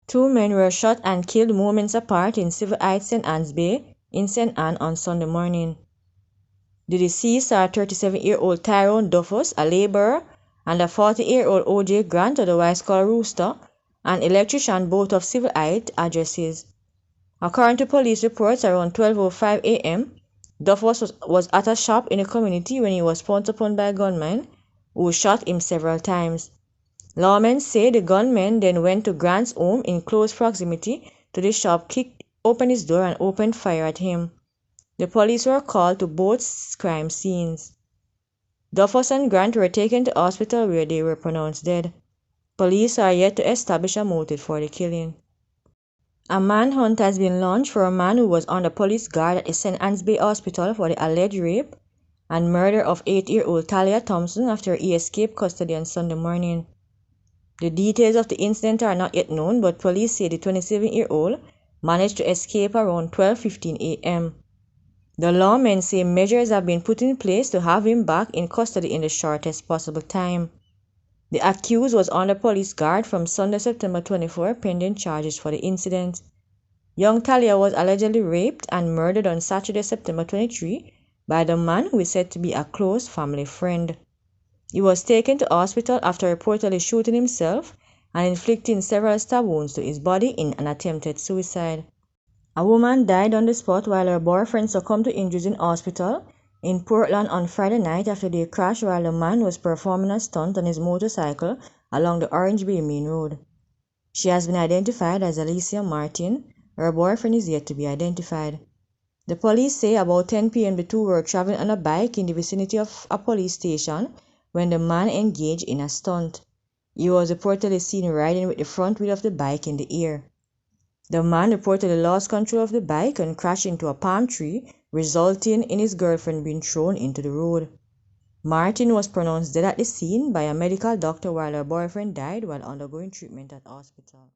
Two men were shot and killed moments apart in Civil Heights, St. Anne's Bay, in St. Anne on Sunday morning. The deceased are 37-year-old Tyrone Duffus, a laborer, and a 40-year-old O.J. Grant, otherwise called Rooster, an electrician, both of Civil Heights addresses. According to police reports, around 12:05 a.m., Duffus was at a shop in the community when he was pounced upon by a gunman who shot him several times. Lawmen say the gunman then went to Grant's home in close proximity to the shop, kicked open his door and opened fire at him. The police were called to both crime scenes. Duffus and Grant were taken to hospital where they were pronounced dead. Police are yet to establish a motive for the killing. A manhunt has been launched for a man who was under police guard at the St. Anne's Bay Hospital for the alleged rape and murder of 8-year-old Talia Thompson after he escaped custody on Sunday morning. The details of the incident are not yet known, but police say the 27-year-old managed to escape around 12:15 a.m. The lawmen say measures have been put in place to have him back in custody in the shortest possible time. The accused was under police guard from Sunday, September 24, pending charges for the incident. Young Talia was allegedly raped and murdered on Saturday, September 23, by the man who is said to be a close family friend. He was taken to hospital after reportedly shooting himself and inflicting several stab wounds to his body in an attempted suicide. A woman died on the spot while her boyfriend succumbed to injuries in hospital in Portland on Friday night after they crashed while the man was performing a stunt on his motorcycle along the Orange Bay Main Road. She has been identified as Alicia Martin. Her boyfriend is yet to be identified. The police say about 10 p.m. the two were traveling on a bike in the vicinity of a police station when the man engaged in a stunt. He was reportedly seen riding with the front wheel of the bike in the air. The man reportedly lost control of the bike and crashed into a palm tree, resulting in his girlfriend being thrown into the road. Martin was pronounced dead at the scene by a medical doctor while her boyfriend died while undergoing treatment at hospital.